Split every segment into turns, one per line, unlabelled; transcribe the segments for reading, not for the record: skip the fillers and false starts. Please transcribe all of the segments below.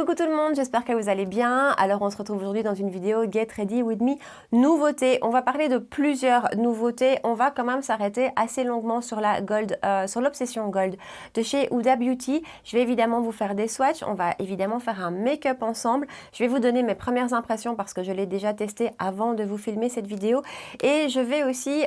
Coucou tout le monde, j'espère que vous allez bien. Alors on se retrouve aujourd'hui dans une vidéo Get Ready With Me nouveautés. On va parler de plusieurs nouveautés. On va quand même s'arrêter assez longuement sur la Gold, sur l'obsession Gold de chez Huda Beauty. Je vais évidemment vous faire des swatchs, on va évidemment faire un make-up ensemble. Je vais vous donner mes premières impressions parce que je l'ai déjà testé avant de vous filmer cette vidéo. Et je vais aussi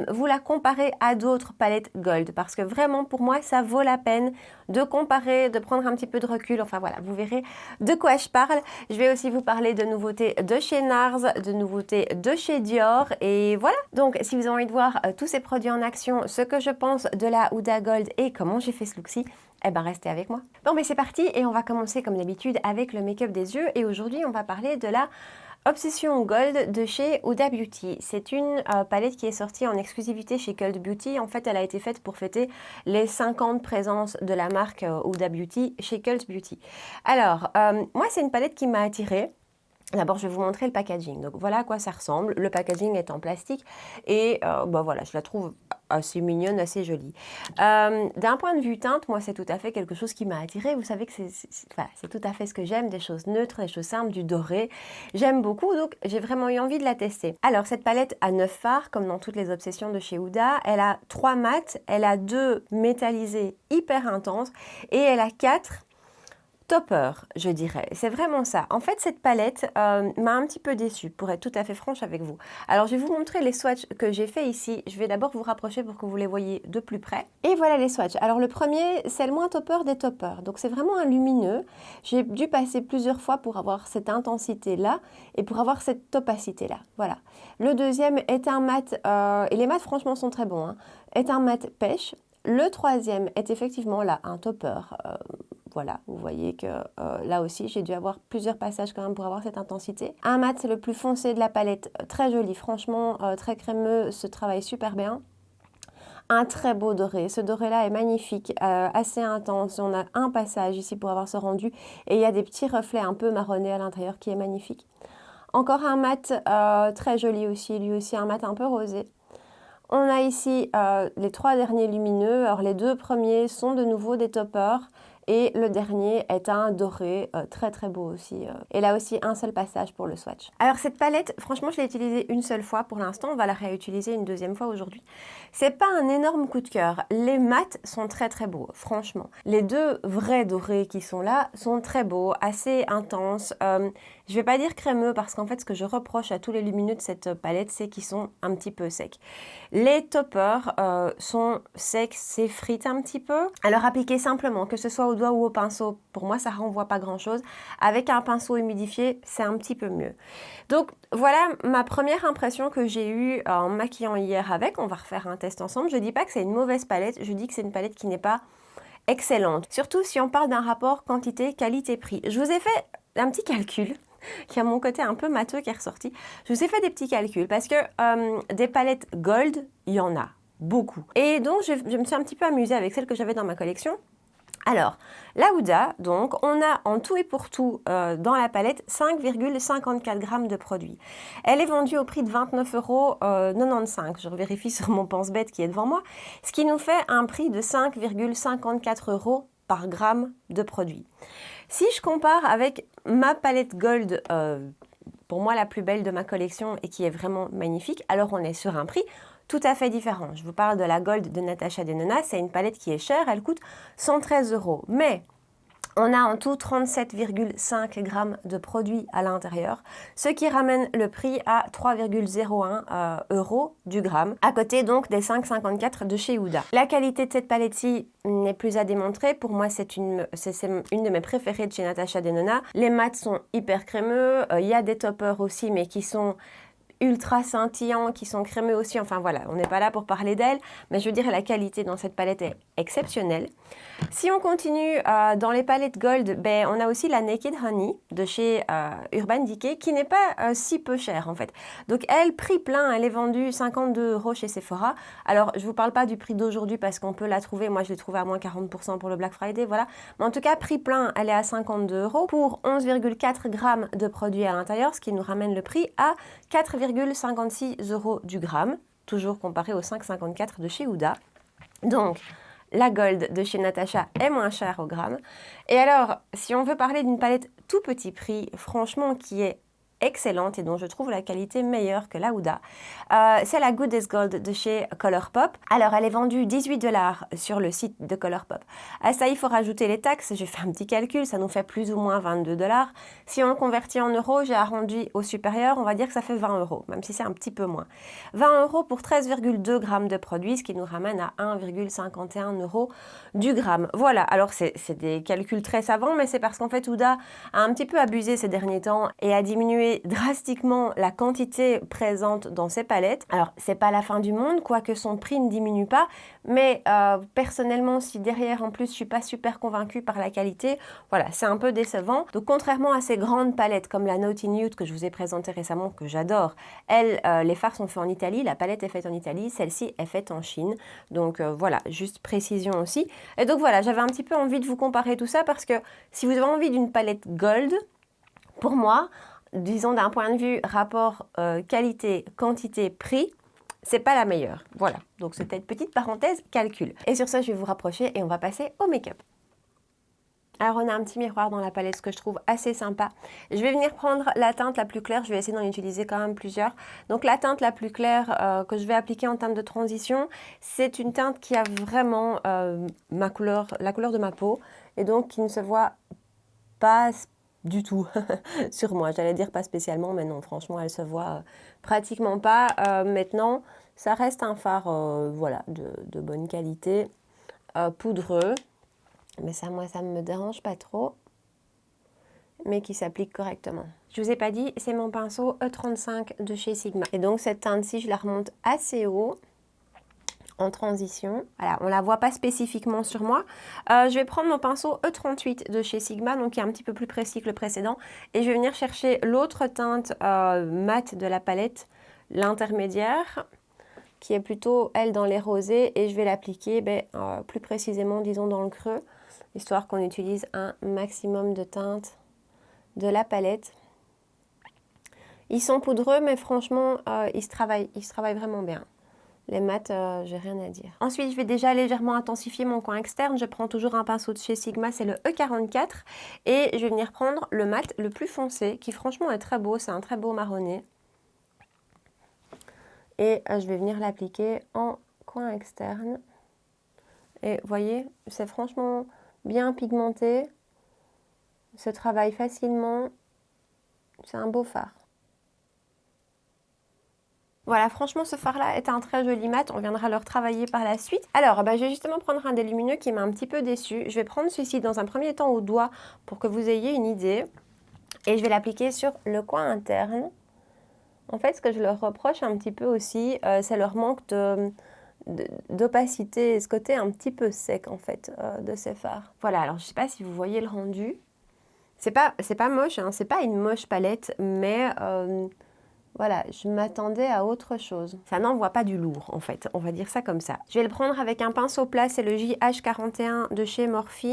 vous la comparer à d'autres palettes Gold parce que vraiment pour moi ça vaut la peine de comparer, de prendre un petit peu de recul. Enfin voilà, vous verrez de quoi je parle. Je vais aussi vous parler de nouveautés de chez NARS, de nouveautés de chez Dior et voilà. Donc si vous avez envie de voir tous ces produits en action, ce que je pense de la Huda Gold et comment j'ai fait ce look-ci, eh ben restez avec moi. Bon mais c'est parti et on va commencer comme d'habitude avec le make-up des yeux et aujourd'hui on va parler de la Obsession Gold de chez Huda Beauty. C'est une palette qui est sortie en exclusivité chez Cult Beauty. En fait, elle a été faite pour fêter les 50 présences de la marque Huda Beauty chez Cult Beauty. Alors, moi, c'est une palette qui m'a attirée. D'abord, je vais vous montrer le packaging. Donc, voilà à quoi ça ressemble. Le packaging est en plastique et bah, voilà, je la trouve assez mignonne, assez jolie. D'un point de vue teinte, moi, c'est tout à fait quelque chose qui m'a attirée. Vous savez que c'est tout à fait ce que j'aime, des choses neutres, des choses simples, du doré. J'aime beaucoup, donc j'ai vraiment eu envie de la tester. Alors, cette palette a 9 fards, comme dans toutes les obsessions de chez Huda. Elle a 3 mats, elle a 2 métallisés hyper intenses et elle a 4 topper, je dirais. C'est vraiment ça. En fait, cette palette m'a un petit peu déçue, pour être tout à fait franche avec vous. Alors, je vais vous montrer les swatchs que j'ai fait ici. Je vais d'abord vous rapprocher pour que vous les voyez de plus près. Et voilà les swatchs. Alors, le premier, c'est le moins topper des toppers. Donc, c'est vraiment un lumineux. J'ai dû passer plusieurs fois pour avoir cette intensité-là et pour avoir cette opacité-là. Voilà. Le deuxième est un mat, et les mats, franchement, sont très bons, hein, est un mat pêche. Le troisième est effectivement là, un topper. Voilà, vous voyez que là aussi, j'ai dû avoir plusieurs passages quand même pour avoir cette intensité. Un mat, c'est le plus foncé de la palette, très joli, franchement, très crémeux, se travaille super bien. Un très beau doré, ce doré-là est magnifique, assez intense. On a un passage ici pour avoir ce rendu et il y a des petits reflets un peu marronnés à l'intérieur qui est magnifique. Encore un mat très joli aussi, lui aussi un mat un peu rosé. On a ici les 3 derniers lumineux. Alors les 2 premiers sont de nouveau des toppers et le dernier est un doré très très beau aussi. Et là aussi un seul passage pour le swatch. Alors cette palette, franchement je l'ai utilisée une seule fois pour l'instant. On va la réutiliser une deuxième fois aujourd'hui. C'est pas un énorme coup de cœur. Les mats sont très très beaux, franchement. Les 2 vrais dorés qui sont là sont très beaux, assez intenses. Je vais pas dire crémeux parce qu'en fait ce que je reproche à tous les lumineux de cette palette c'est qu'ils sont un petit peu secs. Les toppers sont secs, s'effritent un petit peu. Alors appliquez simplement, que ce soit au doigt ou au pinceau, pour moi ça renvoie pas grand chose. Avec un pinceau humidifié, c'est un petit peu mieux. Donc voilà ma première impression que j'ai eue en maquillant hier avec. On va refaire un test ensemble. Je dis pas que c'est une mauvaise palette, je dis que c'est une palette qui n'est pas excellente. Surtout si on parle d'un rapport quantité qualité-prix. Je vous ai fait un petit calcul. Il y a mon côté un peu matheux qui est ressorti. Je vous ai fait des petits calculs parce que des palettes Gold, il y en a beaucoup. Et donc, je me suis un petit peu amusée avec celles que j'avais dans ma collection. Alors, la Huda, donc, on a en tout et pour tout dans la palette 5,54 grammes de produits. Elle est vendue au prix de 29,95 €. Je vérifie sur mon pense-bête qui est devant moi. Ce qui nous fait un prix de 5,54 € par gramme de produit. Si je compare avec ma palette Gold, pour moi la plus belle de ma collection et qui est vraiment magnifique, alors on est sur un prix tout à fait différent. Je vous parle de la Gold de Natasha Denona, c'est une palette qui est chère, elle coûte 113 €. Mais on a en tout 37,5 grammes de produits à l'intérieur, ce qui ramène le prix à 3,01 € du gramme, à côté donc des 5,54 de chez Huda. La qualité de cette palette-ci n'est plus à démontrer. Pour moi, c'est une de mes préférées de chez Natasha Denona. Les mats sont hyper crémeux, il y a des toppers aussi, mais qui sont ultra scintillants, qui sont crémeux aussi, enfin voilà, on n'est pas là pour parler d'elle, mais je veux dire la qualité dans cette palette est exceptionnelle. Si on continue dans les palettes Gold, ben, on a aussi la Naked Honey de chez Urban Decay qui n'est pas si peu chère en fait. Donc elle, prix plein, elle est vendue 52 € chez Sephora. Alors je vous parle pas du prix d'aujourd'hui parce qu'on peut la trouver, moi je l'ai trouvée à moins 40% pour le Black Friday, voilà. Mais en tout cas, prix plein, elle est à 52 € pour 11,4 grammes de produits à l'intérieur, ce qui nous ramène le prix à 4,56 € du gramme, toujours comparé aux 5,54 de chez Huda. Donc, La Gold de chez Natasha est moins chère au gramme. Et alors, si on veut parler d'une palette tout petit prix, franchement, qui est excellente et dont je trouve la qualité meilleure que la Huda, c'est la Good as Gold de chez Colourpop. Alors, elle est vendue 18 $ sur le site de Colourpop. À ça, il faut rajouter les taxes. J'ai fait un petit calcul, ça nous fait plus ou moins 22 $. Si on le convertit en euros, j'ai arrondi au supérieur, on va dire que ça fait 20 €, même si c'est un petit peu moins. 20 € pour 13,2 grammes de produit, ce qui nous ramène à 1,51 € du gramme. Voilà, alors c'est des calculs très savants, mais c'est parce qu'en fait, Huda a un petit peu abusé ces derniers temps et a diminué drastiquement la quantité présente dans ses palettes. Alors, c'est pas la fin du monde, quoique son prix ne diminue pas, mais personnellement, si derrière, en plus, je suis pas super convaincue par la qualité, voilà, c'est un peu décevant. Donc, contrairement à ces grandes palettes comme la Naughty Nude que je vous ai présentée récemment, que j'adore, elles, les fards sont faits en Italie, la palette est faite en Italie, celle-ci est faite en Chine. Donc, voilà, juste précision aussi. Et donc, voilà, j'avais un petit peu envie de vous comparer tout ça parce que si vous avez envie d'une palette gold, pour moi, disons d'un point de vue rapport qualité, quantité, prix, c'est pas la meilleure. Voilà, donc c'était une petite parenthèse calcul. Et sur ça, je vais vous rapprocher et on va passer au make-up. Alors on a un petit miroir dans la palette, ce que je trouve assez sympa. Je vais venir prendre la teinte la plus claire, je vais essayer d'en utiliser quand même plusieurs. Donc la teinte la plus claire que je vais appliquer en teinte de transition, c'est une teinte qui a vraiment la couleur de ma peau et donc qui ne se voit pas du tout sur moi. J'allais dire pas spécialement, mais non, franchement, elle se voit pratiquement pas. Maintenant, ça reste un fard voilà, de bonne qualité, poudreux, mais ça, moi, ça ne me dérange pas trop, mais qui s'applique correctement. Je vous ai pas dit, c'est mon pinceau E35 de chez Sigma. Et donc, cette teinte-ci, je la remonte assez haut, en transition. Voilà, on ne la voit pas spécifiquement sur moi. Je vais prendre mon pinceau E38 de chez Sigma, donc qui est un petit peu plus précis que le précédent. Et je vais venir chercher l'autre teinte mate de la palette, l'intermédiaire, qui est plutôt, elle, dans les rosés. Et je vais l'appliquer plus précisément, disons, dans le creux, histoire qu'on utilise un maximum de teintes de la palette. Ils sont poudreux, mais franchement, ils se travaillent vraiment bien. Les mats, j'ai rien à dire. Ensuite, je vais déjà légèrement intensifier mon coin externe. Je prends toujours un pinceau de chez Sigma, c'est le E44. Et je vais venir prendre le mat le plus foncé, qui franchement est très beau. C'est un très beau marronné. Et je vais venir l'appliquer en coin externe. Et vous voyez, c'est franchement bien pigmenté. Se travaille facilement. C'est un beau fard. Voilà, franchement, ce fard-là est un très joli mat. On viendra le retravailler par la suite. Alors, je vais justement prendre un des lumineux qui m'a un petit peu déçue. Je vais prendre celui-ci dans un premier temps au doigt pour que vous ayez une idée. Et je vais l'appliquer sur le coin interne. En fait, ce que je leur reproche un petit peu aussi, c'est leur manque d'opacité, ce côté un petit peu sec, en fait, de ces fards. Voilà, alors je ne sais pas si vous voyez le rendu. C'est pas moche, hein, c'est pas une moche palette, mais... voilà, je m'attendais à autre chose. Ça n'envoie pas du lourd, en fait. On va dire ça comme ça. Je vais le prendre avec un pinceau plat, c'est le JH41 de chez Morphe.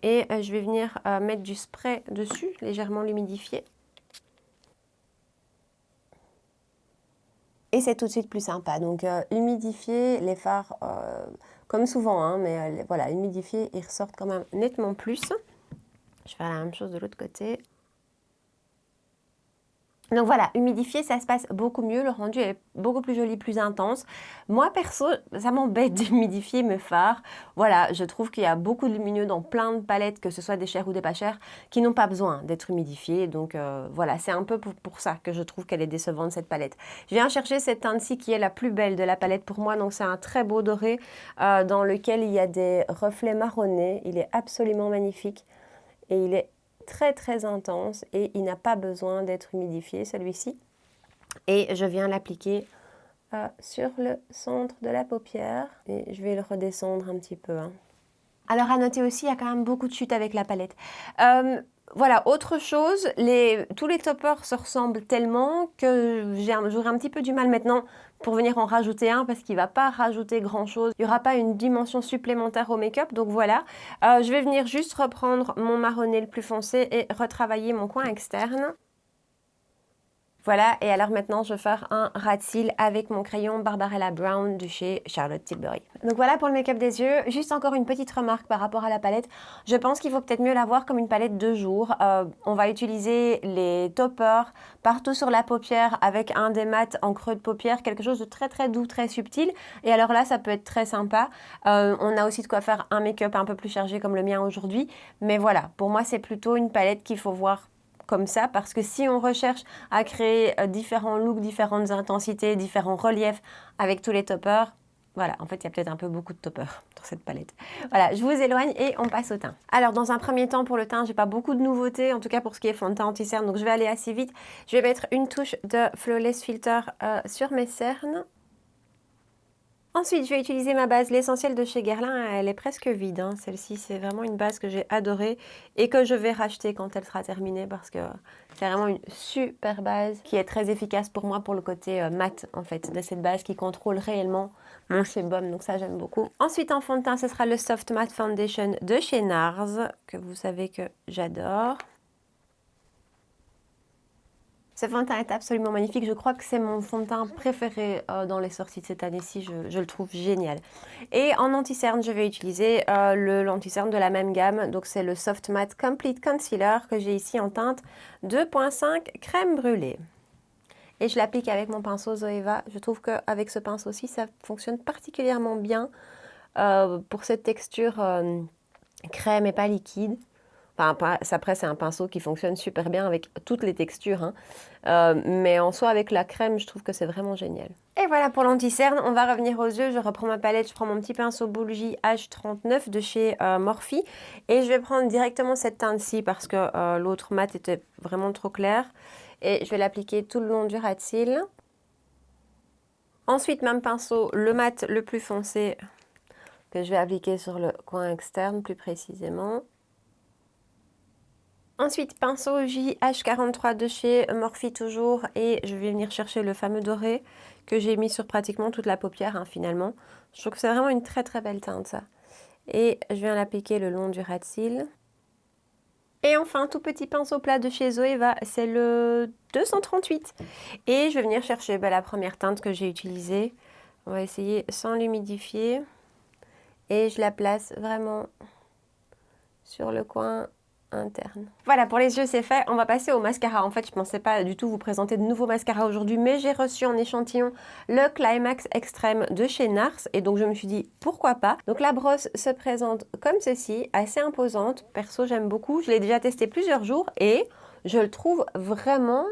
Et je vais venir mettre du spray dessus, légèrement l'humidifier. Et c'est tout de suite plus sympa. Donc, humidifier les fards, comme souvent, hein, mais voilà, humidifier, ils ressortent quand même nettement plus. Je vais faire la même chose de l'autre côté. Donc voilà, humidifier, ça se passe beaucoup mieux, le rendu est beaucoup plus joli, plus intense. Moi, perso, ça m'embête d'humidifier mes fards. Voilà, je trouve qu'il y a beaucoup de lumineux dans plein de palettes, que ce soit des chères ou des pas chères, qui n'ont pas besoin d'être humidifiés. Donc voilà, c'est un peu pour ça que je trouve qu'elle est décevante, cette palette. Je viens chercher cette teinte-ci qui est la plus belle de la palette pour moi. Donc c'est un très beau doré dans lequel il y a des reflets marronnés. Il est absolument magnifique et il est très intense et il n'a pas besoin d'être humidifié, celui-ci. Et je viens l'appliquer sur le centre de la paupière et je vais le redescendre un petit peu. Hein. Alors à noter aussi, il y a quand même beaucoup de chutes avec la palette. Voilà, autre chose, tous les toppers se ressemblent tellement que j'aurai un petit peu du mal maintenant pour venir en rajouter un parce qu'il ne va pas rajouter grand chose. Il n'y aura pas une dimension supplémentaire au make-up, donc voilà. Je vais venir juste reprendre mon marronné le plus foncé et retravailler mon coin externe. Voilà, et alors maintenant je vais faire un ras de cils avec mon crayon Barbarella Brown de chez Charlotte Tilbury. Donc voilà pour le make-up des yeux. Juste encore une petite remarque par rapport à la palette. Je pense qu'il faut peut-être mieux la voir comme une palette de jour. On va utiliser les toppers partout sur la paupière avec un des mats en creux de paupière, quelque chose de très très doux, très subtil. Et alors là, ça peut être très sympa. On a aussi de quoi faire un make-up un peu plus chargé comme le mien aujourd'hui. Mais voilà, pour moi c'est plutôt une palette qu'il faut voir comme ça, parce que si on recherche à créer différents looks, différentes intensités, différents reliefs avec tous les toppers, voilà, en fait, il y a peut-être un peu beaucoup de toppers dans cette palette. Voilà, je vous éloigne et on passe au teint. Alors, dans un premier temps, pour le teint, j'ai pas beaucoup de nouveautés, en tout cas pour ce qui est fond de teint anti-cerne, donc je vais aller assez vite. Je vais mettre une touche de Flawless Filter sur mes cernes. Ensuite, je vais utiliser ma base, l'essentiel de chez Guerlain. Elle est presque vide, hein. Celle-ci, c'est vraiment une base que j'ai adorée et que je vais racheter quand elle sera terminée parce que c'est vraiment une super base qui est très efficace pour moi pour le côté mat, en fait, de cette base qui contrôle réellement mon sébum. Donc ça, j'aime beaucoup. Ensuite, en fond de teint, ce sera le Soft Matte Foundation de chez NARS, que vous savez que j'adore. Ce fond de teint est absolument magnifique. Je crois que c'est mon fond de teint préféré dans les sorties de cette année-ci. Je le trouve génial. Et en anti-cerne, je vais utiliser l'anti-cerne de la même gamme. Donc, c'est le Soft Matte Complete Concealer que j'ai ici en teinte 2.5 crème brûlée. Et je l'applique avec mon pinceau Zoeva. Je trouve qu'avec ce pinceau-ci, ça fonctionne particulièrement bien pour cette texture crème et pas liquide. Enfin, après, c'est un pinceau qui fonctionne super bien avec toutes les textures. Hein. Mais en soi, avec la crème, je trouve que c'est vraiment génial. Et voilà pour l'anti-cerne. On va revenir aux yeux. Je reprends ma palette. Je prends mon petit pinceau Bulgy H39 de chez Morphe. Et je vais prendre directement cette teinte-ci parce que l'autre mat était vraiment trop clair. Et je vais l'appliquer tout le long du ras de cils. Ensuite, même pinceau, le mat le plus foncé que je vais appliquer sur le coin externe plus précisément. Ensuite, pinceau JH43 de chez Morphe toujours, et je vais venir chercher le fameux doré que j'ai mis sur pratiquement toute la paupière, hein, finalement. Je trouve que c'est vraiment une très très belle teinte, ça. Et je viens l'appliquer le long du ras de cils. Et enfin, tout petit pinceau plat de chez Zoeva, c'est le 238. Et je vais venir chercher la première teinte que j'ai utilisée. On va essayer sans l'humidifier. Et je la place vraiment sur le coin interne. Voilà, pour les yeux c'est fait. On va passer au mascara. En fait, je pensais pas du tout vous présenter de nouveaux mascaras aujourd'hui, mais j'ai reçu en échantillon le Climax Extreme de chez NARS et donc je me suis dit pourquoi pas. Donc la brosse se présente comme ceci, assez imposante. Perso, j'aime beaucoup. Je l'ai déjà testé plusieurs jours et je le trouve vraiment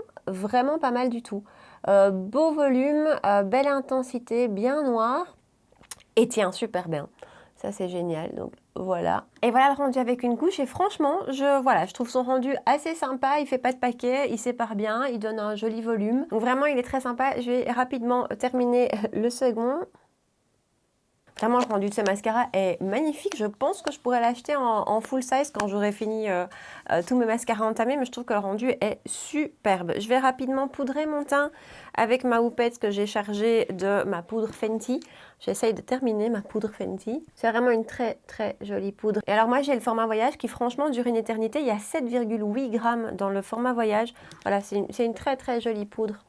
pas mal du tout. Beau volume, belle intensité, bien noir et tient super bien. Ça c'est génial, donc voilà. Et voilà le rendu avec une couche et franchement, je trouve son rendu assez sympa. Il fait pas de paquet, il sépare bien, il donne un joli volume. Donc vraiment, il est très sympa. Je vais rapidement terminer le second. Vraiment, le rendu de ce mascara est magnifique. Je pense que je pourrais l'acheter en full size quand j'aurai fini tous mes mascaras entamés. Mais je trouve que le rendu est superbe. Je vais rapidement poudrer mon teint avec ma houppette que j'ai chargée de ma poudre Fenty. J'essaye de terminer ma poudre Fenty. C'est vraiment une très très jolie poudre. Et alors moi, j'ai le format voyage qui franchement dure une éternité. Il y a 7,8 grammes dans le format voyage. Voilà, c'est une très très jolie poudre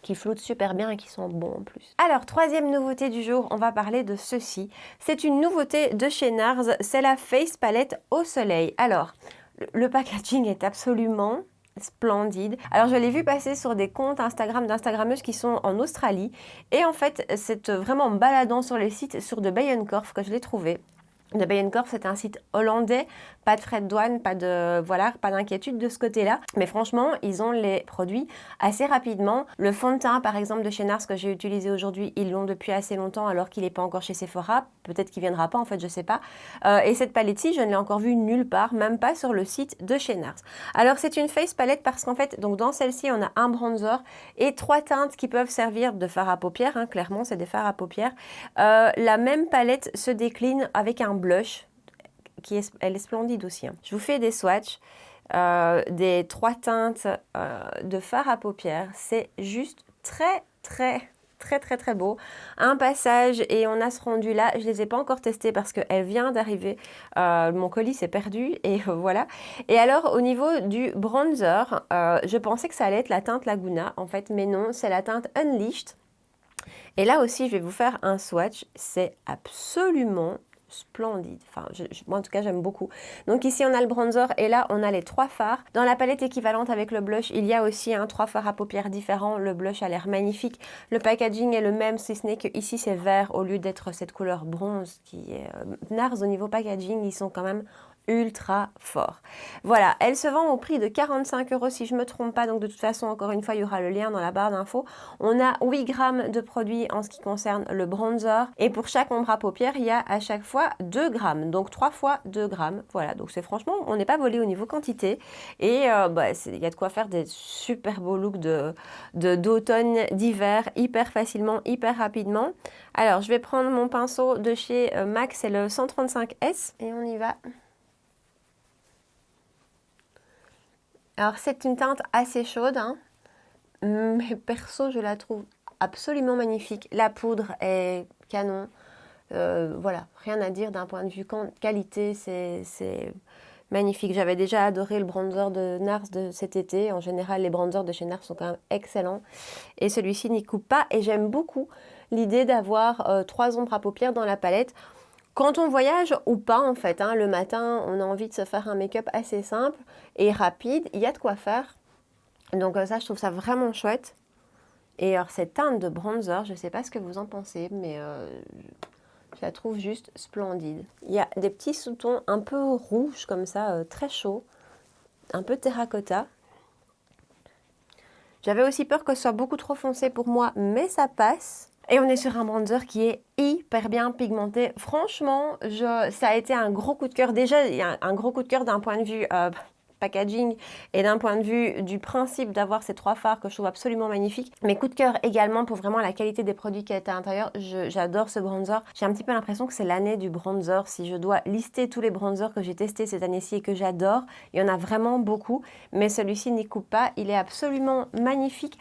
qui floutent super bien et qui sont bons en plus. Alors, troisième nouveauté du jour, on va parler de ceci. C'est une nouveauté de chez NARS, c'est la Face Palette au soleil. Alors, le packaging est absolument splendide. Alors, je l'ai vu passer sur des comptes Instagram d'Instagrammeuses qui sont en Australie. Et en fait, c'est vraiment en baladant sur les sites sur de Bijenkorf que je l'ai trouvé. De Bijenkorf, c'est un site hollandais, pas de frais de douane, pas d'inquiétude de ce côté-là. Mais franchement, ils ont les produits assez rapidement. Le fond de teint, par exemple, de chez NARS que j'ai utilisé aujourd'hui, ils l'ont depuis assez longtemps alors qu'il n'est pas encore chez Sephora. Peut-être qu'il ne viendra pas, en fait, je ne sais pas. Et cette palette-ci, je ne l'ai encore vue nulle part, même pas sur le site de chez NARS. Alors, c'est une face palette parce qu'en fait, donc dans celle-ci, on a un bronzer et 3 teintes qui peuvent servir de fard à paupières. Hein, clairement, c'est des fards à paupières. La même palette se décline avec un blush elle est splendide aussi. Hein. Je vous fais des swatchs des 3 teintes de fard à paupières. C'est juste très très très très beau. Un passage et on a ce rendu là. Je les ai pas encore testés parce qu'elle vient d'arriver. Mon colis s'est perdu et voilà. Et alors au niveau du bronzer, je pensais que ça allait être la teinte Laguna en fait, mais non, c'est la teinte Unleashed. Et là aussi, je vais vous faire un swatch. C'est absolument splendide. Enfin, moi en tout cas, j'aime beaucoup. Donc ici, on a le bronzer et là, on a les 3 fards. Dans la palette équivalente avec le blush, il y a aussi 3 fards à paupières différents. Le blush a l'air magnifique. Le packaging est le même, si ce n'est que ici, c'est vert au lieu d'être cette couleur bronze qui est... NARS, au niveau packaging, ils sont quand même ultra fort. Voilà, elle se vend au prix de 45 € si je ne me trompe pas. Donc de toute façon, encore une fois, il y aura le lien dans la barre d'infos. On a 8 grammes de produit en ce qui concerne le bronzer. Et pour chaque ombre à paupières, il y a à chaque fois 2 grammes. Donc 3 fois 2 grammes. Voilà, donc c'est franchement, on n'est pas volé au niveau quantité. Et il y a de quoi faire des super beaux looks d'automne, d'hiver, hyper facilement, hyper rapidement. Alors, je vais prendre mon pinceau de chez MAC, c'est le 135S. Et on y va. Alors, c'est une teinte assez chaude, hein, mais perso, je la trouve absolument magnifique. La poudre est canon. Voilà, rien à dire d'un point de vue qualité, c'est magnifique. J'avais déjà adoré le bronzer de NARS de cet été. En général, les bronzers de chez NARS sont quand même excellents. Et celui-ci n'y coupe pas. Et j'aime beaucoup l'idée d'avoir 3 ombres à paupières dans la palette. Quand on voyage ou pas en fait, hein, le matin, on a envie de se faire un make-up assez simple et rapide, il y a de quoi faire. Donc ça, je trouve ça vraiment chouette. Et alors cette teinte de bronzer, je ne sais pas ce que vous en pensez, mais je la trouve juste splendide. Il y a des petits sous-tons un peu rouges comme ça, très chauds, un peu terracotta. J'avais aussi peur que ce soit beaucoup trop foncé pour moi, mais ça passe. Et on est sur un bronzer qui est hyper bien pigmenté. Franchement, ça a été un gros coup de cœur. Déjà, il y a un gros coup de cœur d'un point de vue packaging et d'un point de vue du principe d'avoir ces 3 fards que je trouve absolument magnifiques. Mais coup de cœur également pour vraiment la qualité des produits qui est à l'intérieur. J'adore ce bronzer. J'ai un petit peu l'impression que c'est l'année du bronzer. Si je dois lister tous les bronzers que j'ai testés cette année-ci et que j'adore, il y en a vraiment beaucoup. Mais celui-ci n'y coupe pas. Il est absolument magnifique.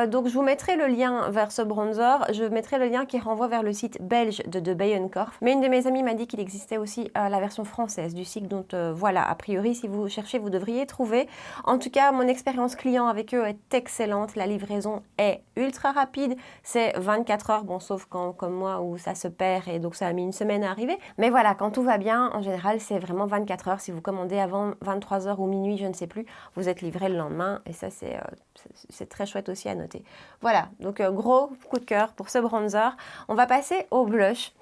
Donc je vous mettrai le lien vers ce bronzer. Je mettrai le lien qui renvoie vers le site belge de Bijenkorf. Mais une de mes amies m'a dit qu'il existait aussi la version française du site. Donc voilà, a priori, si vous cherchez, vous devriez trouver. En tout cas, mon expérience client avec eux est excellente. La livraison est ultra rapide. C'est 24 heures, bon, sauf quand, comme moi, où ça se perd et donc ça a mis une semaine à arriver. Mais voilà, quand tout va bien, en général, c'est vraiment 24 heures. Si vous commandez avant 23 heures ou minuit, je ne sais plus, vous êtes livré le lendemain. Et ça, c'est très chouette aussi à noter. Voilà, donc gros coup de cœur pour ce bronzer. On va passer au blush.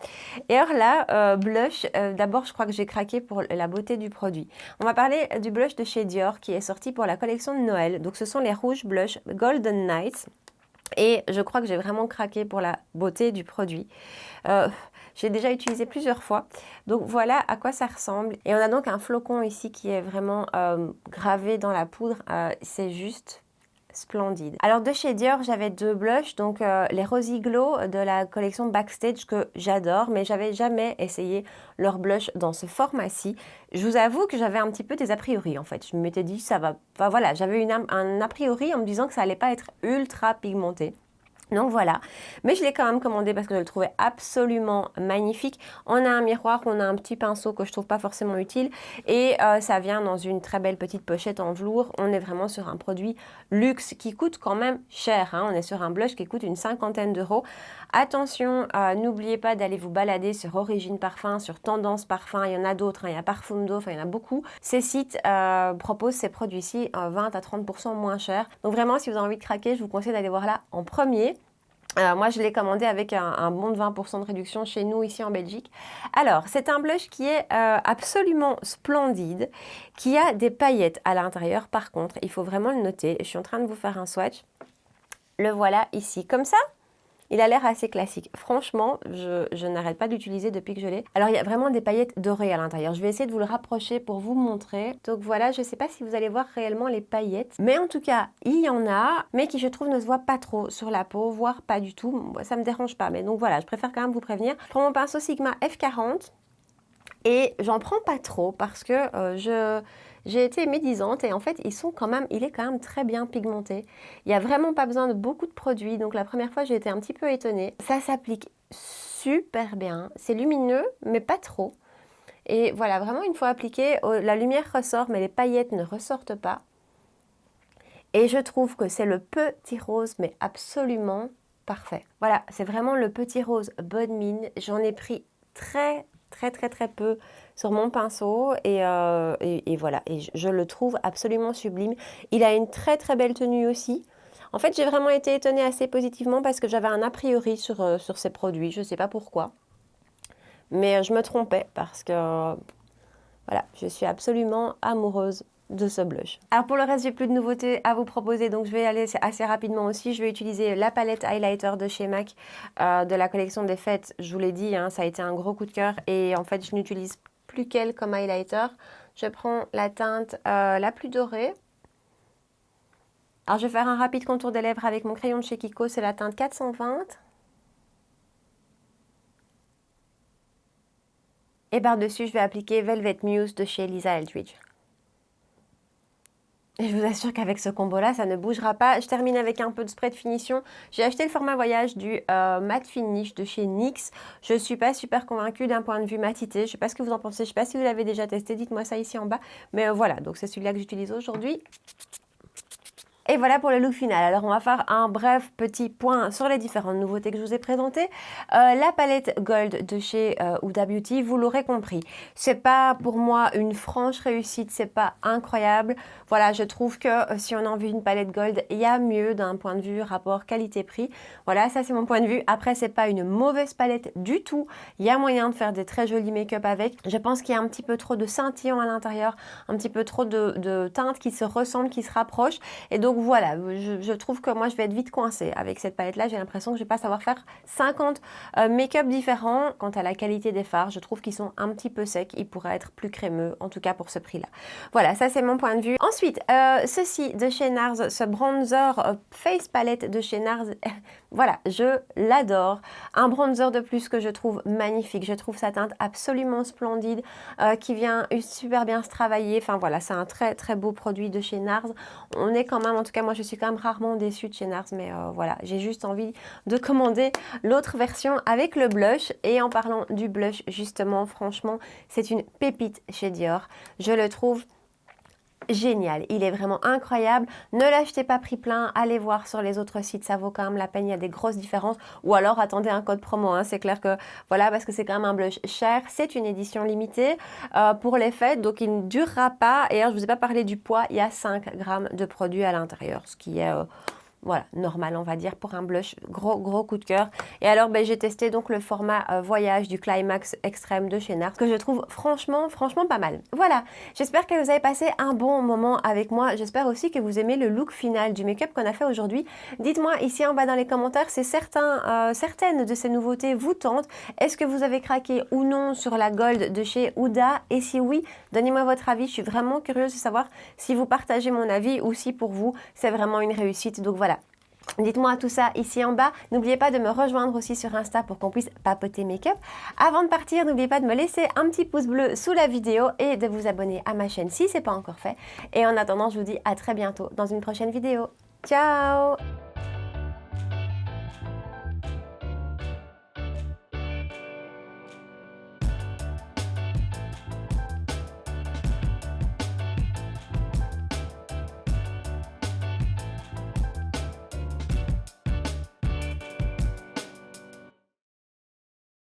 Et alors là, blush, d'abord, je crois que j'ai craqué pour la beauté du produit. On va parler du blush de chez Dior qui est sorti pour la collection de Noël. Donc, ce sont les rouges blush Golden Nights. Et je crois que j'ai vraiment craqué pour la beauté du produit. J'ai déjà utilisé plusieurs fois. Donc, voilà à quoi ça ressemble. Et on a donc un flocon ici qui est vraiment gravé dans la poudre. C'est juste splendide. Alors de chez Dior, j'avais 2 blushs, donc les Rosy Glow de la collection Backstage que j'adore, mais j'avais jamais essayé leur blush dans ce format-ci. Je vous avoue que j'avais un petit peu des a priori en fait. Je m'étais dit ça va, enfin voilà, j'avais un a priori en me disant que ça allait pas être ultra pigmenté. Donc voilà, mais je l'ai quand même commandé parce que je le trouvais absolument magnifique. On a un miroir, on a un petit pinceau que je trouve pas forcément utile et ça vient dans une très belle petite pochette en velours. On est vraiment sur un produit luxe qui coûte quand même cher, hein. On est sur un blush qui coûte une 50aine d'euros. Attention, n'oubliez pas d'aller vous balader sur Origine Parfum, sur Tendance Parfum, il y en a d'autres, hein. Il y a Parfum d'eau, enfin il y en a beaucoup. Ces sites proposent ces produits-ci 20 à 30% moins cher. Donc vraiment, si vous avez envie de craquer, je vous conseille d'aller voir là en premier. Moi, je l'ai commandé avec un bon de 20% de réduction chez nous, ici en Belgique. Alors, c'est un blush qui est absolument splendide, qui a des paillettes à l'intérieur. Par contre, il faut vraiment le noter. Je suis en train de vous faire un swatch. Le voilà ici, comme ça. Il a l'air assez classique. Franchement, je n'arrête pas d'utiliser depuis que je l'ai. Alors, il y a vraiment des paillettes dorées à l'intérieur. Je vais essayer de vous le rapprocher pour vous montrer. Donc voilà, je ne sais pas si vous allez voir réellement les paillettes. Mais en tout cas, il y en a, mais qui, je trouve, ne se voient pas trop sur la peau, voire pas du tout. Bon, ça ne me dérange pas. Mais donc voilà, je préfère quand même vous prévenir. Je prends mon pinceau Sigma F40 et j'en prends pas trop parce que j'ai été médisante et en fait, il est quand même très bien pigmenté. Il n'y a vraiment pas besoin de beaucoup de produits, donc la première fois, j'ai été un petit peu étonnée. Ça s'applique super bien, c'est lumineux, mais pas trop. Et voilà, vraiment, une fois appliqué, la lumière ressort, mais les paillettes ne ressortent pas. Et je trouve que c'est le petit rose, mais absolument parfait. Voilà, c'est vraiment le petit rose bonne mine. J'en ai pris très peu sur mon pinceau et voilà. Et je le trouve absolument sublime. Il a une très belle tenue aussi. En fait, j'ai vraiment été étonnée assez positivement parce que j'avais un a priori sur ces produits. Je ne sais pas pourquoi. Mais je me trompais parce que, voilà, je suis absolument amoureuse de ce blush. Alors pour le reste, j'ai plus de nouveautés à vous proposer, donc je vais aller assez rapidement aussi. Je vais utiliser la palette highlighter de chez MAC de la collection des fêtes. Je vous l'ai dit, hein, ça a été un gros coup de cœur et en fait, je n'utilise plus qu'elle comme highlighter. Je prends la teinte la plus dorée. Alors je vais faire un rapide contour des lèvres avec mon crayon de chez Kiko, c'est la teinte 420. Et par-dessus, je vais appliquer Velvet Muse de chez Lisa Eldridge. Et je vous assure qu'avec ce combo-là, ça ne bougera pas. Je termine avec un peu de spray de finition. J'ai acheté le format voyage du Matte Finish de chez NYX. Je ne suis pas super convaincue d'un point de vue matité. Je ne sais pas ce que vous en pensez. Je ne sais pas si vous l'avez déjà testé. Dites-moi ça ici en bas. Mais voilà, donc c'est celui-là que j'utilise aujourd'hui. Et voilà pour le look final. Alors on va faire un bref petit point sur les différentes nouveautés que je vous ai présentées. La palette Gold de chez Huda Beauty, vous l'aurez compris, c'est pas pour moi une franche réussite, c'est pas incroyable. Voilà, je trouve que si on a envie d'une palette Gold, il y a mieux d'un point de vue rapport qualité-prix. Voilà, ça c'est mon point de vue. Après, c'est pas une mauvaise palette du tout. Il y a moyen de faire des très jolis make-up avec. Je pense qu'il y a un petit peu trop de scintillants à l'intérieur, un petit peu trop de teintes qui se ressemblent, qui se rapprochent. Et donc voilà, je trouve que moi je vais être vite coincée avec cette palette là. J'ai l'impression que je vais pas savoir faire 50 make-up différents. Quant à la qualité des fards, je trouve qu'ils sont un petit peu secs. Ils pourraient être plus crémeux, en tout cas pour ce prix là. Voilà, ça c'est mon point de vue. Ensuite, ceci de chez NARS, ce bronzer face palette de chez NARS, voilà, je l'adore. Un bronzer de plus que je trouve magnifique. Je trouve sa teinte absolument splendide, qui vient super bien se travailler. Enfin voilà, c'est un très beau produit de chez NARS. On est quand même, en tout cas moi je suis quand même rarement déçue de chez NARS, mais voilà, j'ai juste envie de commander l'autre version avec le blush. Et en parlant du blush justement, franchement, c'est une pépite chez Dior. Je le trouve génial, il est vraiment incroyable. Ne l'achetez pas prix plein, allez voir sur les autres sites, ça vaut quand même la peine, il y a des grosses différences. Ou alors attendez un code promo, hein. C'est clair que voilà, parce que c'est quand même un blush cher, c'est une édition limitée pour les fêtes, donc il ne durera pas. Et alors je ne vous ai pas parlé du poids, il y a 5 grammes de produit à l'intérieur, ce qui est voilà, normal on va dire pour un blush. Gros coup de cœur. Et alors j'ai testé donc le format voyage du Climax Extrême de chez NARS, que je trouve franchement pas mal. Voilà, j'espère que vous avez passé un bon moment avec moi. J'espère aussi que vous aimez le look final du make-up qu'on a fait aujourd'hui. Dites-moi ici en bas dans les commentaires si certaines de ces nouveautés vous tentent. Est-ce que vous avez craqué ou non sur la Gold de chez Huda? Et si oui, donnez-moi votre avis. Je suis vraiment curieuse de savoir si vous partagez mon avis ou si pour vous c'est vraiment une réussite. Donc voilà. Dites-moi tout ça ici en bas. N'oubliez pas de me rejoindre aussi sur Insta pour qu'on puisse papoter make-up. Avant de partir, n'oubliez pas de me laisser un petit pouce bleu sous la vidéo et de vous abonner à ma chaîne si ce n'est pas encore fait. Et en attendant, je vous dis à très bientôt dans une prochaine vidéo. Ciao!